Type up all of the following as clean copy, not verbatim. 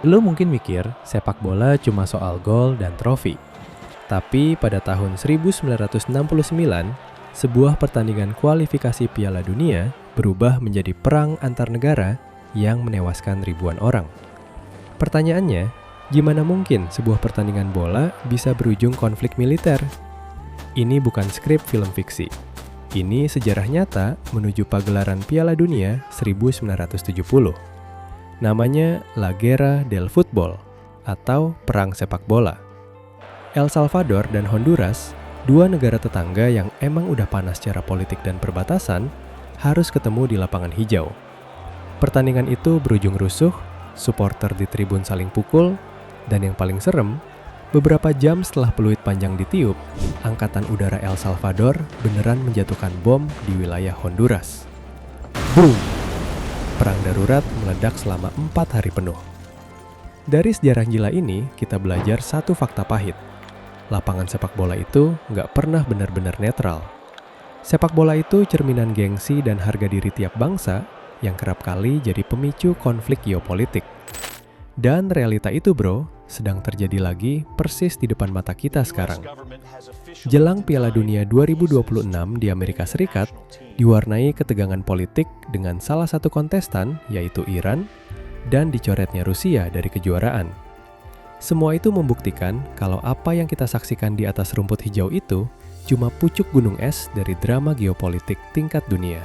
Lu mungkin mikir sepak bola cuma soal gol dan trofi. Tapi pada tahun 1969, sebuah pertandingan kualifikasi Piala Dunia berubah menjadi perang antar negara yang menewaskan ribuan orang. Pertanyaannya, gimana mungkin sebuah pertandingan bola bisa berujung konflik militer? Ini bukan skrip film fiksi. Ini sejarah nyata menuju pagelaran Piala Dunia 1970. Namanya La Guerra del Fútbol atau Perang Sepak Bola. El Salvador dan Honduras, dua negara tetangga yang emang udah panas secara politik dan perbatasan, harus ketemu di lapangan hijau. Pertandingan itu berujung rusuh, supporter di tribun saling pukul, dan yang paling serem, beberapa jam setelah peluit panjang ditiup, Angkatan Udara El Salvador beneran menjatuhkan bom di wilayah Honduras. Boom! Perang darurat meledak selama 4 hari penuh. Dari sejarah gila ini, kita belajar satu fakta pahit. Lapangan sepak bola itu nggak pernah benar-benar netral. Sepak bola itu cerminan gengsi dan harga diri tiap bangsa yang kerap kali jadi pemicu konflik geopolitik. Dan realita itu sedang terjadi lagi persis di depan mata kita sekarang. Jelang Piala Dunia 2026 di Amerika Serikat, diwarnai ketegangan politik dengan salah satu kontestan, yaitu Iran, dan dicoretnya Rusia dari kejuaraan. Semua itu membuktikan kalau apa yang kita saksikan di atas rumput hijau itu cuma pucuk gunung es dari drama geopolitik tingkat dunia.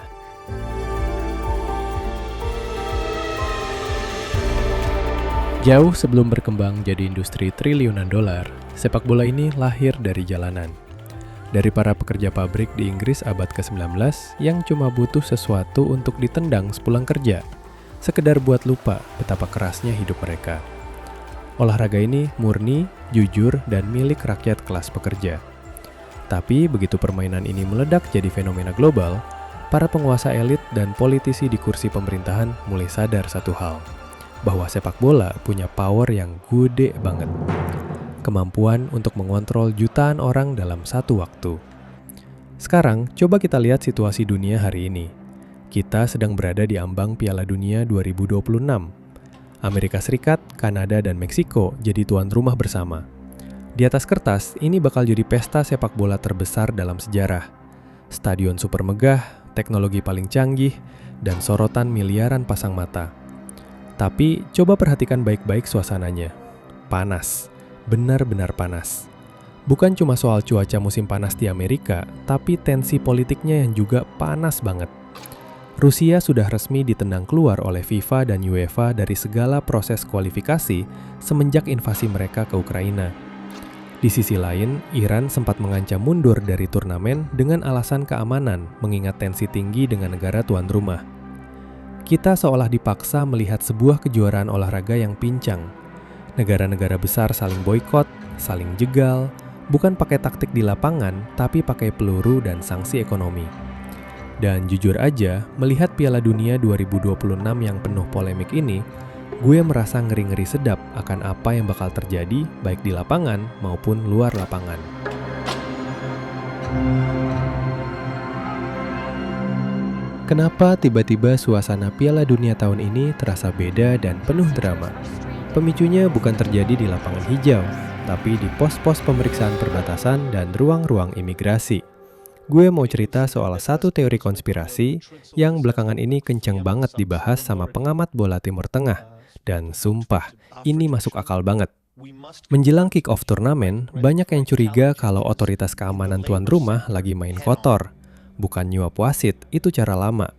Jauh sebelum berkembang jadi industri triliunan dolar, sepak bola ini lahir dari jalanan. Dari para pekerja pabrik di Inggris abad ke-19 yang cuma butuh sesuatu untuk ditendang sepulang kerja, sekedar buat lupa betapa kerasnya hidup mereka. Olahraga ini murni, jujur, dan milik rakyat kelas pekerja. Tapi begitu permainan ini meledak jadi fenomena global, para penguasa elit dan politisi di kursi pemerintahan mulai sadar satu hal, bahwa sepak bola punya power yang gede banget. Kemampuan untuk mengontrol jutaan orang dalam satu waktu. Sekarang, coba kita lihat situasi dunia hari ini. Kita sedang berada di ambang Piala Dunia 2026. Amerika Serikat, Kanada, dan Meksiko jadi tuan rumah bersama. Di atas kertas, ini bakal jadi pesta sepak bola terbesar dalam sejarah. Stadion super megah, teknologi paling canggih, dan sorotan miliaran pasang mata. Tapi, coba perhatikan baik-baik suasananya. Panas. Benar-benar panas. Bukan cuma soal cuaca musim panas di Amerika, tapi tensi politiknya yang juga panas banget. Rusia sudah resmi ditendang keluar oleh FIFA dan UEFA dari segala proses kualifikasi semenjak invasi mereka ke Ukraina. Di sisi lain, Iran sempat mengancam mundur dari turnamen dengan alasan keamanan mengingat tensi tinggi dengan negara tuan rumah. Kita seolah dipaksa melihat sebuah kejuaraan olahraga yang pincang. Negara-negara besar saling boikot, saling jegal, bukan pakai taktik di lapangan, tapi pakai peluru dan sanksi ekonomi. Dan jujur aja, melihat Piala Dunia 2026 yang penuh polemik ini, gue merasa ngeri-ngeri sedap akan apa yang bakal terjadi baik di lapangan maupun luar lapangan. Kenapa tiba-tiba suasana Piala Dunia tahun ini terasa beda dan penuh drama? Pemicunya bukan terjadi di lapangan hijau, tapi di pos-pos pemeriksaan perbatasan dan ruang-ruang imigrasi. Gue mau cerita soal satu teori konspirasi yang belakangan ini kencang banget dibahas sama pengamat bola Timur Tengah. Dan sumpah, ini masuk akal banget. Menjelang kick-off turnamen, banyak yang curiga kalau otoritas keamanan tuan rumah lagi main kotor. Bukan nyuap wasit, itu cara lama.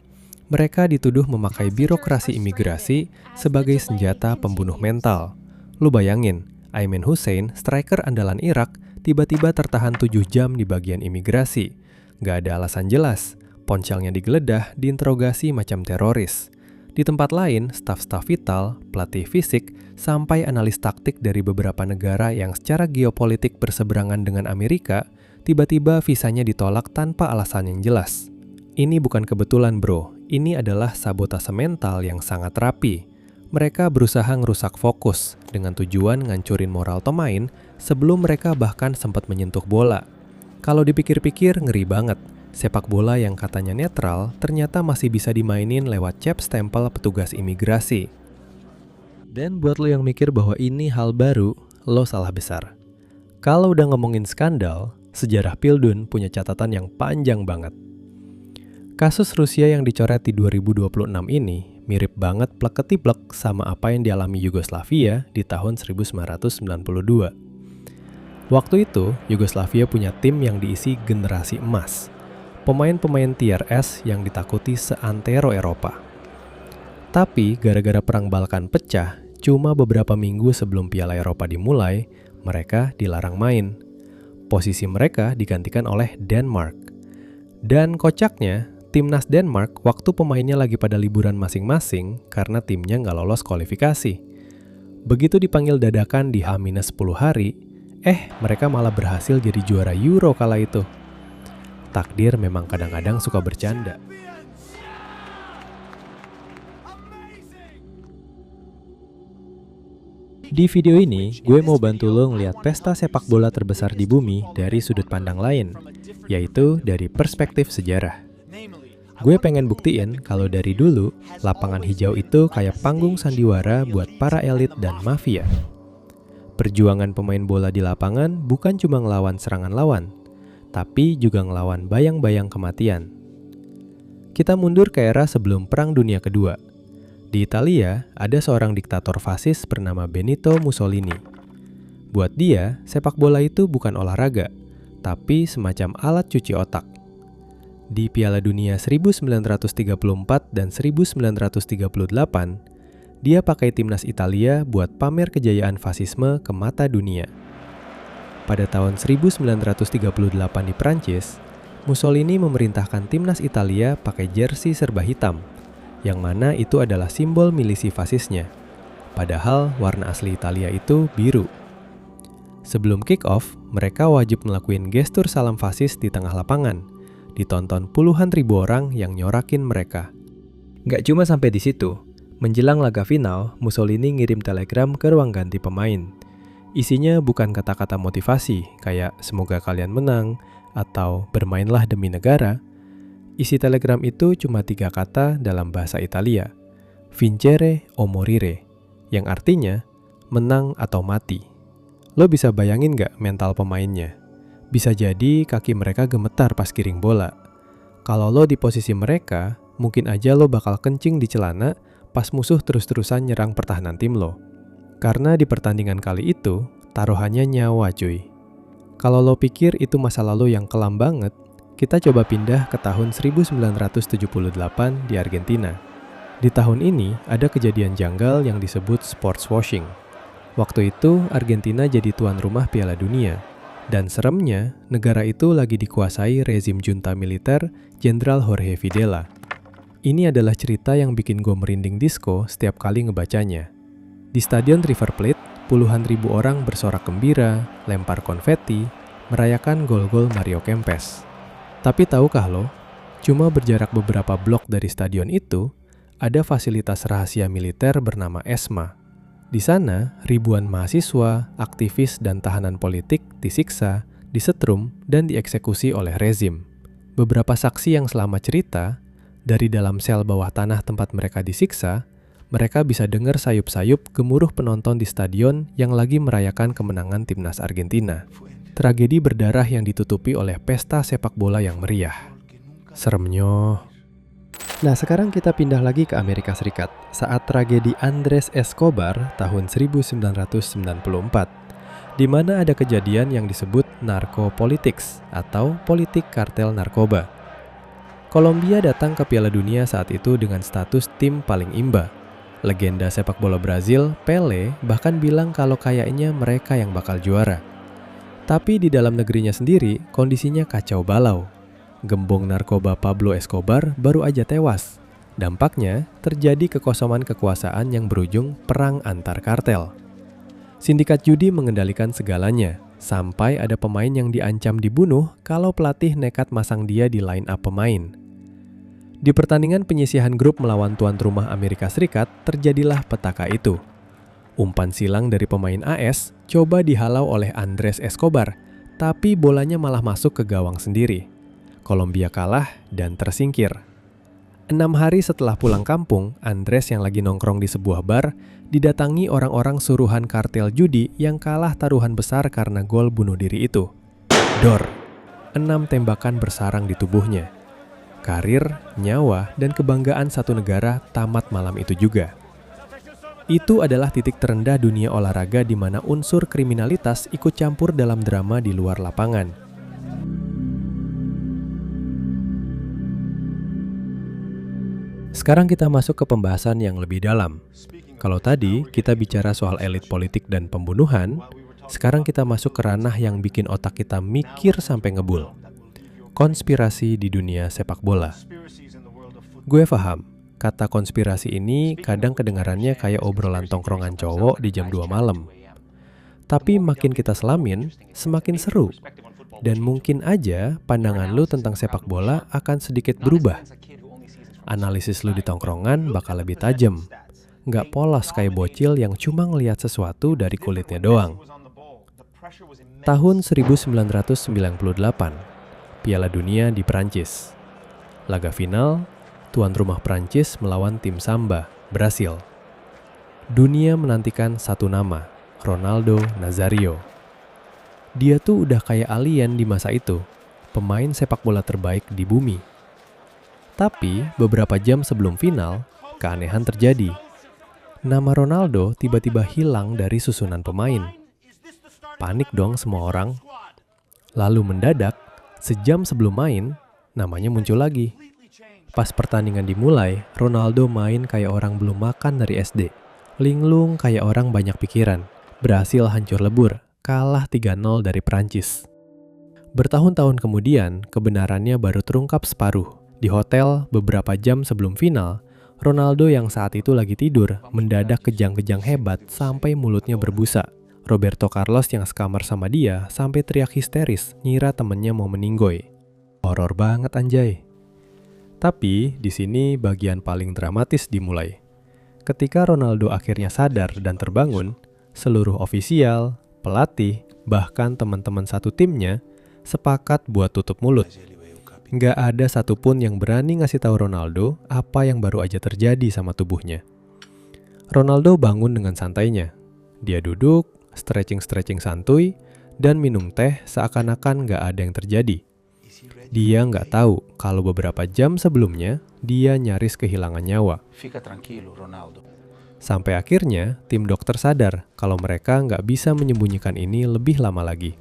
Mereka dituduh memakai birokrasi imigrasi sebagai senjata pembunuh mental. Lu bayangin, Ayman Hussein, striker andalan Irak, tiba-tiba tertahan 7 jam di bagian imigrasi. Gak ada alasan jelas, ponselnya digeledah, diinterogasi macam teroris. Di tempat lain, staf-staf vital, pelatih fisik, sampai analis taktik dari beberapa negara yang secara geopolitik berseberangan dengan Amerika, tiba-tiba visanya ditolak tanpa alasan yang jelas. Ini bukan kebetulan ini adalah sabotase mental yang sangat rapi. Mereka berusaha ngerusak fokus dengan tujuan ngancurin moral pemain sebelum mereka bahkan sempat menyentuh bola. Kalau dipikir-pikir ngeri banget, sepak bola yang katanya netral ternyata masih bisa dimainin lewat cap stempel petugas imigrasi. Dan buat lo yang mikir bahwa ini hal baru, lo salah besar. Kalau udah ngomongin skandal, sejarah Pildun punya catatan yang panjang banget. Kasus Rusia yang dicoret di 2026 ini mirip banget plek-ketiplek sama apa yang dialami Yugoslavia di tahun 1992. Waktu itu, Yugoslavia punya tim yang diisi generasi emas. Pemain-pemain tier S yang ditakuti seantero Eropa. Tapi gara-gara perang Balkan pecah, cuma beberapa minggu sebelum Piala Eropa dimulai, mereka dilarang main. Posisi mereka digantikan oleh Denmark. Dan kocaknya, timnas Denmark waktu pemainnya lagi pada liburan masing-masing karena timnya nggak lolos kualifikasi. Begitu dipanggil dadakan di H-10 hari, mereka malah berhasil jadi juara Euro kala itu. Takdir memang kadang-kadang suka bercanda. Di video ini, gue mau bantu lo ngeliat pesta sepak bola terbesar di bumi dari sudut pandang lain, yaitu dari perspektif sejarah. Gue pengen buktiin kalau dari dulu, lapangan hijau itu kayak panggung sandiwara buat para elit dan mafia. Perjuangan pemain bola di lapangan bukan cuma ngelawan serangan lawan, tapi juga ngelawan bayang-bayang kematian. Kita mundur ke era sebelum Perang Dunia Kedua. Di Italia, ada seorang diktator fasis bernama Benito Mussolini. Buat dia, sepak bola itu bukan olahraga, tapi semacam alat cuci otak. Di Piala Dunia 1934 dan 1938, dia pakai timnas Italia buat pamer kejayaan fasisme ke mata dunia. Pada tahun 1938 di Prancis, Mussolini memerintahkan timnas Italia pakai jersey serba hitam, yang mana itu adalah simbol milisi fasisnya. Padahal warna asli Italia itu biru. Sebelum kick-off, mereka wajib ngelakuin gestur salam fasis di tengah lapangan. Ditonton puluhan ribu orang yang nyorakin mereka. Nggak cuma sampai di situ. Menjelang laga final, Mussolini ngirim telegram ke ruang ganti pemain. Isinya bukan kata-kata motivasi, kayak semoga kalian menang, atau bermainlah demi negara. Isi telegram itu cuma 3 kata dalam bahasa Italia. Vincere o morire, yang artinya menang atau mati. Lo bisa bayangin nggak mental pemainnya? Bisa jadi kaki mereka gemetar pas kiring bola. Kalau lo di posisi mereka, mungkin aja lo bakal kencing di celana pas musuh terus-terusan nyerang pertahanan tim lo. Karena di pertandingan kali itu, taruhannya nyawa cuy. Kalau lo pikir itu masa lalu yang kelam banget, kita coba pindah ke tahun 1978 di Argentina. Di tahun ini, ada kejadian janggal yang disebut sports washing. Waktu itu, Argentina jadi tuan rumah Piala Dunia. Dan seremnya, negara itu lagi dikuasai rezim junta militer Jenderal Jorge Videla. Ini adalah cerita yang bikin gue merinding disco setiap kali ngebacanya. Di Stadion River Plate, puluhan ribu orang bersorak gembira, lempar konveti, merayakan gol-gol Mario Kempes. Tapi tahukah lo, cuma berjarak beberapa blok dari stadion itu, ada fasilitas rahasia militer bernama ESMA. Di sana, ribuan mahasiswa, aktivis, dan tahanan politik disiksa, disetrum, dan dieksekusi oleh rezim. Beberapa saksi yang selama cerita, dari dalam sel bawah tanah tempat mereka disiksa, mereka bisa dengar sayup-sayup gemuruh penonton di stadion yang lagi merayakan kemenangan timnas Argentina. Tragedi berdarah yang ditutupi oleh pesta sepak bola yang meriah. Seremnya. Nah, sekarang kita pindah lagi ke Amerika Serikat saat tragedi Andres Escobar tahun 1994, di mana ada kejadian yang disebut narkopolitics atau politik kartel narkoba. Kolombia datang ke Piala Dunia saat itu dengan status tim paling imba. Legenda sepak bola Brazil, Pelé, bahkan bilang kalau kayaknya mereka yang bakal juara. Tapi di dalam negerinya sendiri, kondisinya kacau balau. Gembong narkoba Pablo Escobar baru aja tewas. Dampaknya, terjadi kekosongan kekuasaan yang berujung perang antar kartel. Sindikat judi mengendalikan segalanya, sampai ada pemain yang diancam dibunuh kalau pelatih nekat masang dia di line up pemain. Di pertandingan penyisihan grup melawan tuan rumah Amerika Serikat, terjadilah petaka itu. Umpan silang dari pemain AS coba dihalau oleh Andres Escobar, tapi bolanya malah masuk ke gawang sendiri. Kolombia kalah dan tersingkir. 6 hari setelah pulang kampung, Andres yang lagi nongkrong di sebuah bar didatangi orang-orang suruhan kartel judi yang kalah taruhan besar karena gol bunuh diri itu. Dor! 6 tembakan bersarang di tubuhnya. Karir, nyawa, dan kebanggaan satu negara tamat malam itu juga. Itu adalah titik terendah dunia olahraga di mana unsur kriminalitas ikut campur dalam drama di luar lapangan. Sekarang kita masuk ke pembahasan yang lebih dalam. Kalau tadi kita bicara soal elit politik dan pembunuhan, sekarang kita masuk ke ranah yang bikin otak kita mikir sampai ngebul. Konspirasi di dunia sepak bola. Gue paham, kata konspirasi ini kadang kedengarannya kayak obrolan tongkrongan cowok di jam 2 malam. Tapi makin kita selamin, semakin seru. Dan mungkin aja pandangan lu tentang sepak bola akan sedikit berubah. Analisis lu di tongkrongan bakal lebih tajam. Nggak polos kayak bocil yang cuma ngelihat sesuatu dari kulitnya doang. Tahun 1998, Piala Dunia di Prancis. Laga final, tuan rumah Prancis melawan tim Samba, Brasil. Dunia menantikan satu nama, Ronaldo Nazario. Dia tuh udah kayak alien di masa itu, pemain sepak bola terbaik di bumi. Tapi beberapa jam sebelum final, keanehan terjadi. Nama Ronaldo tiba-tiba hilang dari susunan pemain. Panik dong semua orang. Lalu mendadak, sejam sebelum main, namanya muncul lagi. Pas pertandingan dimulai, Ronaldo main kayak orang belum makan dari SD. Linglung kayak orang banyak pikiran. Berhasil hancur lebur, kalah 3-0 dari Prancis. Bertahun-tahun kemudian, kebenarannya baru terungkap separuh. Di hotel, beberapa jam sebelum final, Ronaldo yang saat itu lagi tidur mendadak kejang-kejang hebat sampai mulutnya berbusa. Roberto Carlos yang sekamar sama dia sampai teriak histeris ngira temennya mau meninggoy. Horor banget anjay. Tapi di sini bagian paling dramatis dimulai. Ketika Ronaldo akhirnya sadar dan terbangun, seluruh ofisial, pelatih, bahkan teman-teman satu timnya sepakat buat tutup mulut. Nggak ada satupun yang berani ngasih tahu Ronaldo apa yang baru aja terjadi sama tubuhnya. Ronaldo bangun dengan santainya. Dia duduk, stretching santuy, dan minum teh seakan-akan nggak ada yang terjadi. Dia nggak tahu kalau beberapa jam sebelumnya dia nyaris kehilangan nyawa. Sampai akhirnya tim dokter sadar kalau mereka nggak bisa menyembunyikan ini lebih lama lagi.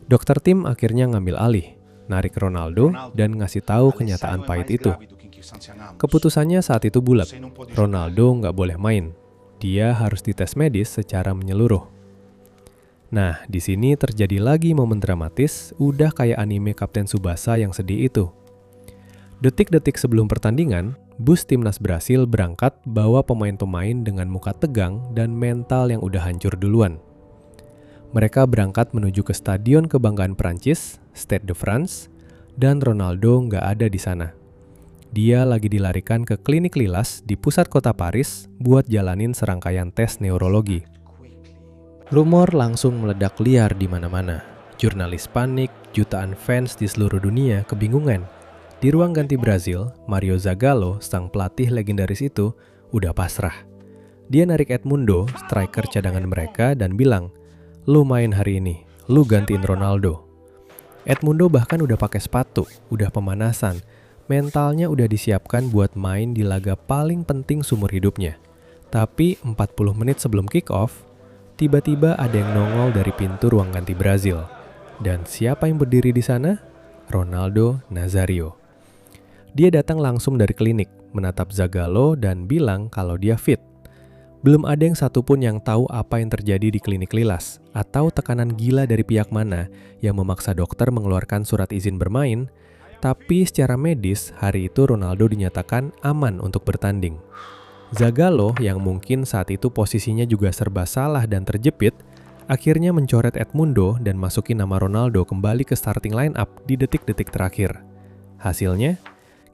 Dokter tim akhirnya ngambil alih, narik Ronaldo dan ngasih tahu kenyataan pahit itu. Keputusannya saat itu bulat, Ronaldo nggak boleh main. Dia harus dites medis secara menyeluruh. Nah, di sini terjadi lagi momen dramatis, udah kayak anime Kapten Tsubasa yang sedih itu. Detik-detik sebelum pertandingan, bus timnas Brasil berangkat bawa pemain-pemain dengan muka tegang dan mental yang udah hancur duluan. Mereka berangkat menuju ke Stadion Kebanggaan Prancis, Stade de France, dan Ronaldo nggak ada di sana. Dia lagi dilarikan ke klinik lilas di pusat kota Paris buat jalanin serangkaian tes neurologi. Rumor langsung meledak liar di mana-mana. Jurnalis panik, jutaan fans di seluruh dunia kebingungan. Di ruang ganti Brazil, Mario Zagallo, sang pelatih legendaris itu, udah pasrah. Dia narik Edmundo, striker cadangan mereka, dan bilang, "Lu main hari ini, lu gantiin Ronaldo." Edmundo bahkan udah pakai sepatu, udah pemanasan, mentalnya udah disiapkan buat main di laga paling penting seumur hidupnya. Tapi 40 menit sebelum kick-off, tiba-tiba ada yang nongol dari pintu ruang ganti Brazil. Dan siapa yang berdiri di sana? Ronaldo Nazario. Dia datang langsung dari klinik, menatap Zagallo dan bilang kalau dia fit. Belum ada yang satupun yang tahu apa yang terjadi di klinik lilas atau tekanan gila dari pihak mana yang memaksa dokter mengeluarkan surat izin bermain, tapi secara medis hari itu Ronaldo dinyatakan aman untuk bertanding. Zagallo yang mungkin saat itu posisinya juga serba salah dan terjepit, akhirnya mencoret Edmundo dan masukin nama Ronaldo kembali ke starting line up di detik-detik terakhir. Hasilnya,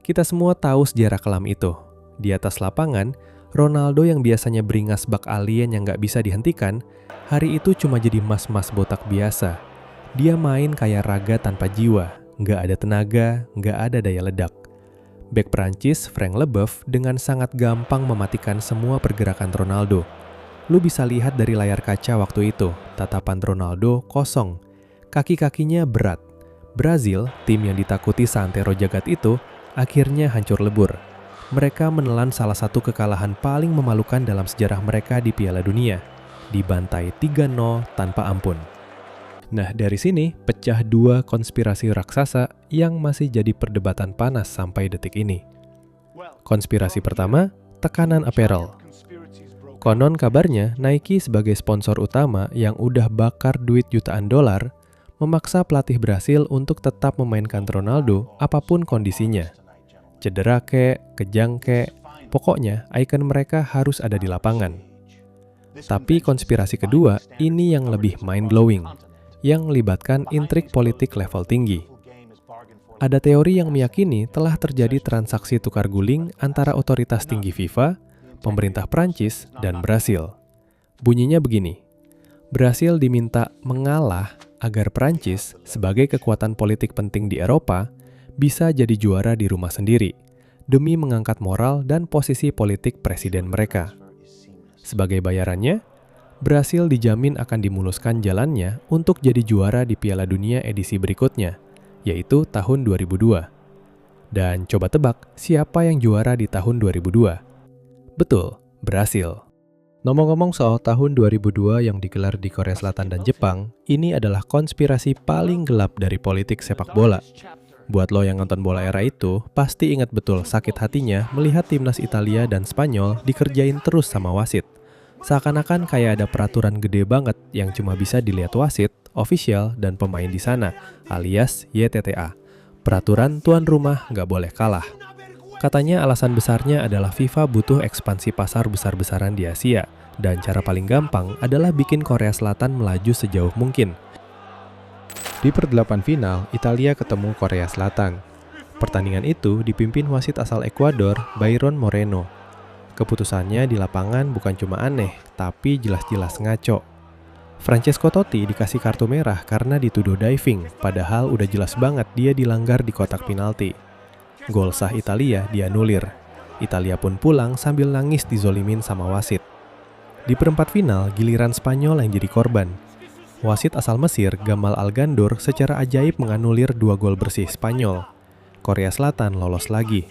kita semua tahu sejarah kelam itu. Di atas lapangan, Ronaldo yang biasanya beringas bak alien yang gak bisa dihentikan, hari itu cuma jadi mas-mas botak biasa. Dia main kayak raga tanpa jiwa, gak ada tenaga, gak ada daya ledak. Bek Prancis Frank Leboeuf dengan sangat gampang mematikan semua pergerakan Ronaldo. Lu bisa lihat dari layar kaca waktu itu, tatapan Ronaldo kosong, kaki-kakinya berat. Brazil, tim yang ditakuti Santero jagat itu, akhirnya hancur lebur. Mereka menelan salah satu kekalahan paling memalukan dalam sejarah mereka di Piala Dunia, dibantai 3-0 tanpa ampun. Nah, dari sini pecah dua konspirasi raksasa yang masih jadi perdebatan panas sampai detik ini. Konspirasi pertama, tekanan apparel. Konon kabarnya Nike sebagai sponsor utama yang udah bakar duit jutaan dolar, memaksa pelatih Brasil untuk tetap memainkan Ronaldo apapun kondisinya. Cedera kek, kejang kek, pokoknya ikon mereka harus ada di lapangan. Tapi konspirasi kedua, ini yang lebih mind-blowing, yang melibatkan intrik politik level tinggi. Ada teori yang meyakini telah terjadi transaksi tukar guling antara otoritas tinggi FIFA, pemerintah Prancis, dan Brasil. Bunyinya begini, Brasil diminta mengalah agar Prancis sebagai kekuatan politik penting di Eropa bisa jadi juara di rumah sendiri, demi mengangkat moral dan posisi politik presiden mereka. Sebagai bayarannya, Brasil dijamin akan dimuluskan jalannya untuk jadi juara di Piala Dunia edisi berikutnya, yaitu tahun 2002. Dan coba tebak, siapa yang juara di tahun 2002? Betul, Brasil. Ngomong-ngomong soal tahun 2002 yang digelar di Korea Selatan dan Jepang, ini adalah konspirasi paling gelap dari politik sepak bola. Buat lo yang nonton bola era itu, pasti ingat betul sakit hatinya melihat timnas Italia dan Spanyol dikerjain terus sama wasit. Seakan-akan kayak ada peraturan gede banget yang cuma bisa dilihat wasit, official, dan pemain di sana, alias YTTA. Peraturan tuan rumah nggak boleh kalah. Katanya alasan besarnya adalah FIFA butuh ekspansi pasar besar-besaran di Asia, dan cara paling gampang adalah bikin Korea Selatan melaju sejauh mungkin. Di perdelapan final, Italia ketemu Korea Selatan. Pertandingan itu dipimpin wasit asal Ekuador, Byron Moreno. Keputusannya di lapangan bukan cuma aneh, tapi jelas-jelas ngaco. Francesco Totti dikasih kartu merah karena dituduh diving, padahal udah jelas banget dia dilanggar di kotak penalti. Gol sah Italia dianulir. Italia pun pulang sambil nangis dizolimin sama wasit. Di perempat final, giliran Spanyol yang jadi korban. Wasit asal Mesir, Gamal Algandur, secara ajaib menganulir 2 gol bersih Spanyol. Korea Selatan lolos lagi.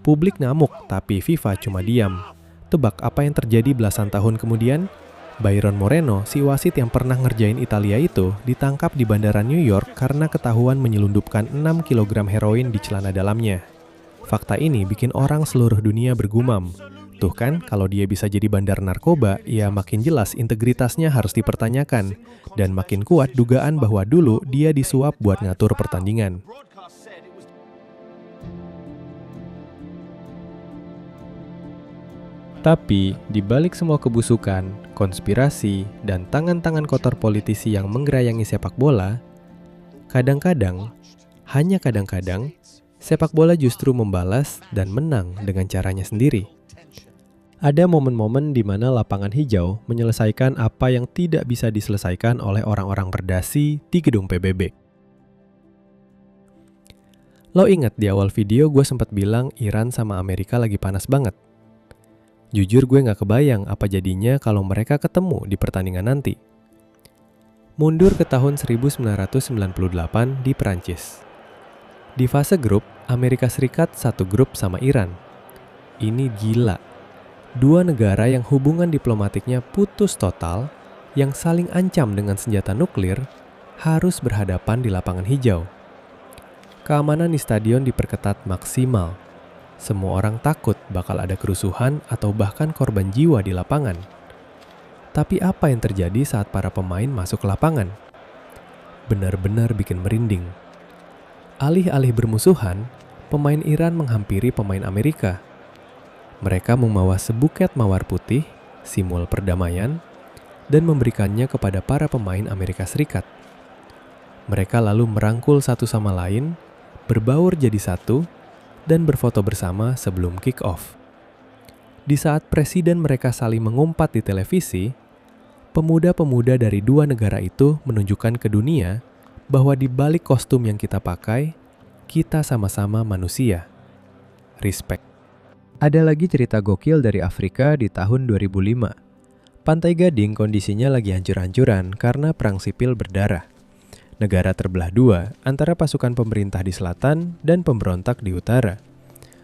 Publik ngamuk, tapi FIFA cuma diam. Tebak apa yang terjadi belasan tahun kemudian? Byron Moreno, si wasit yang pernah ngerjain Italia itu, ditangkap di bandara New York karena ketahuan menyelundupkan 6 kg heroin di celana dalamnya. Fakta ini bikin orang seluruh dunia bergumam. Tuh kan, kalau dia bisa jadi bandar narkoba, ya makin jelas integritasnya harus dipertanyakan. Dan makin kuat dugaan bahwa dulu dia disuap buat ngatur pertandingan. Tapi, di balik semua kebusukan, konspirasi, dan tangan-tangan kotor politisi yang menggerayangi sepak bola, kadang-kadang, hanya kadang-kadang, sepak bola justru membalas dan menang dengan caranya sendiri. Ada momen-momen di mana lapangan hijau menyelesaikan apa yang tidak bisa diselesaikan oleh orang-orang berdasi di gedung PBB. Lo ingat di awal video gue sempat bilang Iran sama Amerika lagi panas banget? Jujur gue gak kebayang apa jadinya kalau mereka ketemu di pertandingan nanti. Mundur ke tahun 1998 di Prancis. Di fase grup, Amerika Serikat satu grup sama Iran. Ini gila. 2 negara yang hubungan diplomatiknya putus total, yang saling ancam dengan senjata nuklir, harus berhadapan di lapangan hijau. Keamanan di stadion diperketat maksimal. Semua orang takut bakal ada kerusuhan atau bahkan korban jiwa di lapangan. Tapi apa yang terjadi saat para pemain masuk ke lapangan? Benar-benar bikin merinding. Alih-alih bermusuhan, pemain Iran menghampiri pemain Amerika. Mereka membawa sebuket mawar putih, simbol perdamaian, dan memberikannya kepada para pemain Amerika Serikat. Mereka lalu merangkul satu sama lain, berbaur jadi satu, dan berfoto bersama sebelum kick-off. Di saat presiden mereka saling mengumpat di televisi, pemuda-pemuda dari 2 negara itu menunjukkan ke dunia bahwa di balik kostum yang kita pakai, kita sama-sama manusia. respect. Ada lagi cerita gokil dari Afrika di tahun 2005. Pantai Gading kondisinya lagi hancur-hancuran karena perang sipil berdarah. Negara terbelah dua antara pasukan pemerintah di selatan dan pemberontak di utara.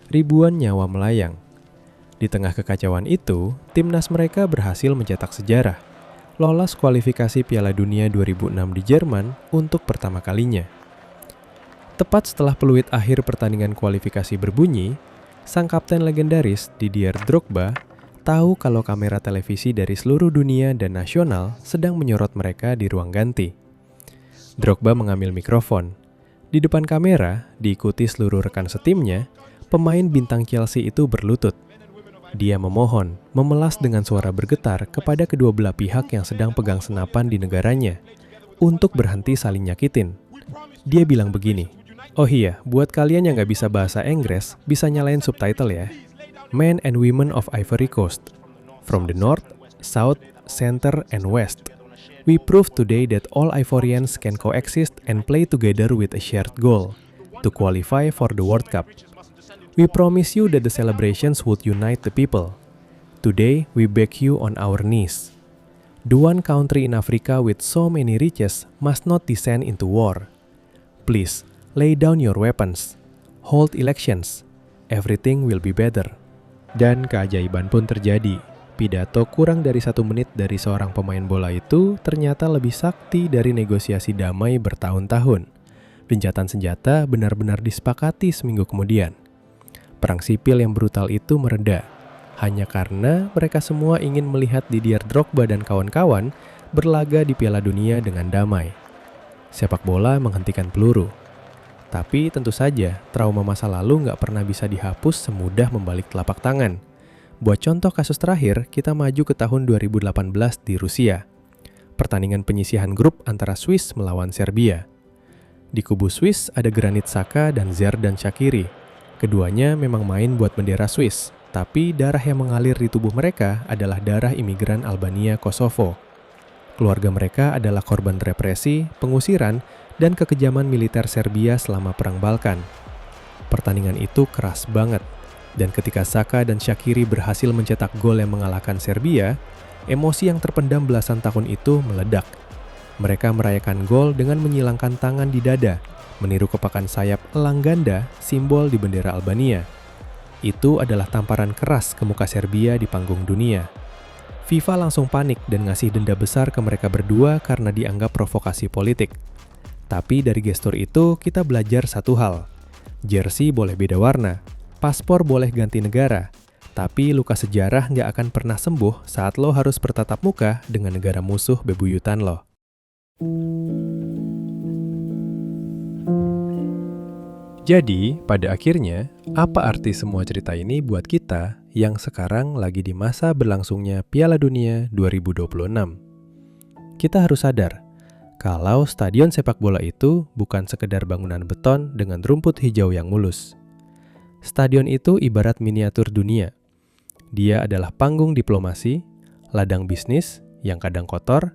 Ribuan nyawa melayang. Di tengah kekacauan itu, timnas mereka berhasil mencetak sejarah. Lolos kualifikasi Piala Dunia 2006 di Jerman untuk pertama kalinya. Tepat setelah peluit akhir pertandingan kualifikasi berbunyi, sang kapten legendaris Didier Drogba tahu kalau kamera televisi dari seluruh dunia dan nasional sedang menyorot mereka di ruang ganti. Drogba mengambil mikrofon. Di depan kamera, diikuti seluruh rekan setimnya, pemain bintang Chelsea itu berlutut. Dia memohon, memelas dengan suara bergetar kepada kedua belah pihak yang sedang pegang senapan di negaranya untuk berhenti saling nyakitin. Dia bilang begini, "Oh iya, buat kalian yang gak bisa bahasa Inggris, bisa nyalain subtitle ya. Men and women of Ivory Coast, from the north, south, center, and west. We prove today that all Ivorians can coexist and play together with a shared goal, to qualify for the World Cup. We promise you that the celebrations would unite the people. Today, we beg you on our knees. The one country in Africa with so many riches must not descend into war. Please, lay down your weapons. Hold elections. Everything will be better." Dan keajaiban pun terjadi. Pidato kurang dari 1 menit dari seorang pemain bola itu ternyata lebih sakti dari negosiasi damai bertahun-tahun. Gencatan senjata benar-benar disepakati seminggu kemudian. Perang sipil yang brutal itu mereda, hanya karena mereka semua ingin melihat Didier Drogba dan kawan-kawan berlaga di Piala Dunia dengan damai. Sepak bola menghentikan peluru. Tapi tentu saja, trauma masa lalu nggak pernah bisa dihapus semudah membalik telapak tangan. Buat contoh kasus terakhir, kita maju ke tahun 2018 di Rusia. Pertandingan penyisihan grup antara Swiss melawan Serbia. Di kubu Swiss ada Granit Xhaka dan Xherdan Shaqiri. Keduanya memang main buat bendera Swiss, tapi darah yang mengalir di tubuh mereka adalah darah imigran Albania Kosovo. Keluarga mereka adalah korban represi, pengusiran, dan kekejaman militer Serbia selama Perang Balkan. Pertandingan itu keras banget, dan ketika Xhaka dan Shaqiri berhasil mencetak gol yang mengalahkan Serbia, emosi yang terpendam belasan tahun itu meledak. Mereka merayakan gol dengan menyilangkan tangan di dada, meniru kepakan sayap elang ganda, simbol di bendera Albania. Itu adalah tamparan keras ke muka Serbia di panggung dunia. FIFA langsung panik dan ngasih denda besar ke mereka berdua karena dianggap provokasi politik. Tapi dari gestur itu kita belajar satu hal. Jersey boleh beda warna, paspor boleh ganti negara, tapi luka sejarah nggak akan pernah sembuh saat lo harus bertatap muka dengan negara musuh bebuyutan lo. Jadi, pada akhirnya, apa arti semua cerita ini buat kita yang sekarang lagi di masa berlangsungnya Piala Dunia 2026? Kita harus sadar, kalau stadion sepak bola itu bukan sekedar bangunan beton dengan rumput hijau yang mulus. Stadion itu ibarat miniatur dunia. Dia adalah panggung diplomasi, ladang bisnis yang kadang kotor,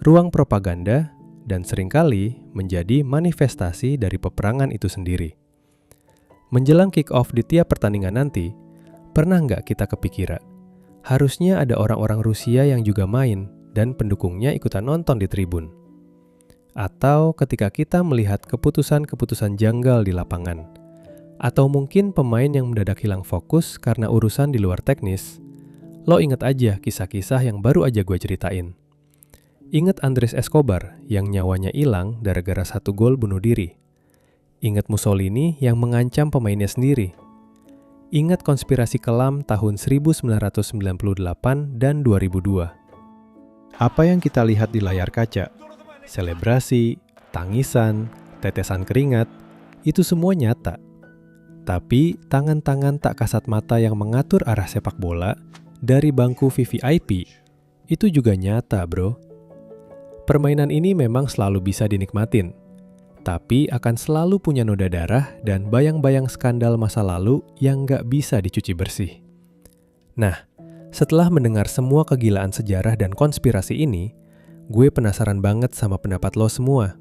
ruang propaganda, dan seringkali menjadi manifestasi dari peperangan itu sendiri. Menjelang kick-off di tiap pertandingan nanti, pernah nggak kita kepikiran, harusnya ada orang-orang Rusia yang juga main dan pendukungnya ikutan nonton di tribun. Atau ketika kita melihat keputusan-keputusan janggal di lapangan. Atau mungkin pemain yang mendadak hilang fokus karena urusan di luar teknis. Lo inget aja kisah-kisah yang baru aja gue ceritain. Ingat Andres Escobar yang nyawanya hilang gara-gara 1 gol bunuh diri. Ingat Mussolini yang mengancam pemainnya sendiri. Ingat konspirasi kelam tahun 1998 dan 2002. Apa yang kita lihat di layar kaca? Selebrasi, tangisan, tetesan keringat, itu semua nyata. Tapi tangan-tangan tak kasat mata yang mengatur arah sepak bola dari bangku VVIP, itu juga nyata, bro. Permainan ini memang selalu bisa dinikmatin, tapi akan selalu punya noda darah dan bayang-bayang skandal masa lalu yang gak bisa dicuci bersih. Nah, setelah mendengar semua kegilaan sejarah dan konspirasi ini, gue penasaran banget sama pendapat lo semua.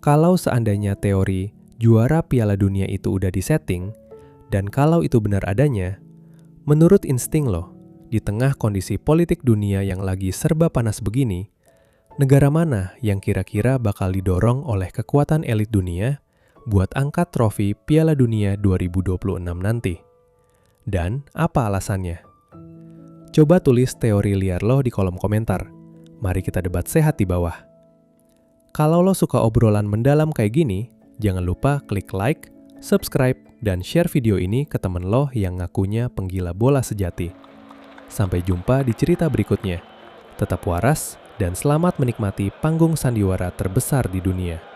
Kalau seandainya teori juara Piala Dunia itu udah disetting, Dan kalau itu benar adanya, menurut insting lo, di tengah kondisi politik dunia yang lagi serba panas begini, negara mana yang kira-kira bakal didorong oleh kekuatan elit dunia buat angkat trofi Piala Dunia 2026 nanti? Dan apa alasannya? Coba tulis teori liar lo di kolom komentar. Mari kita debat sehat di bawah. Kalau lo suka obrolan mendalam kayak gini, jangan lupa klik like, subscribe, dan share video ini ke temen lo yang ngakunya penggila bola sejati. Sampai jumpa di cerita berikutnya. Tetap waras dan selamat menikmati panggung sandiwara terbesar di dunia.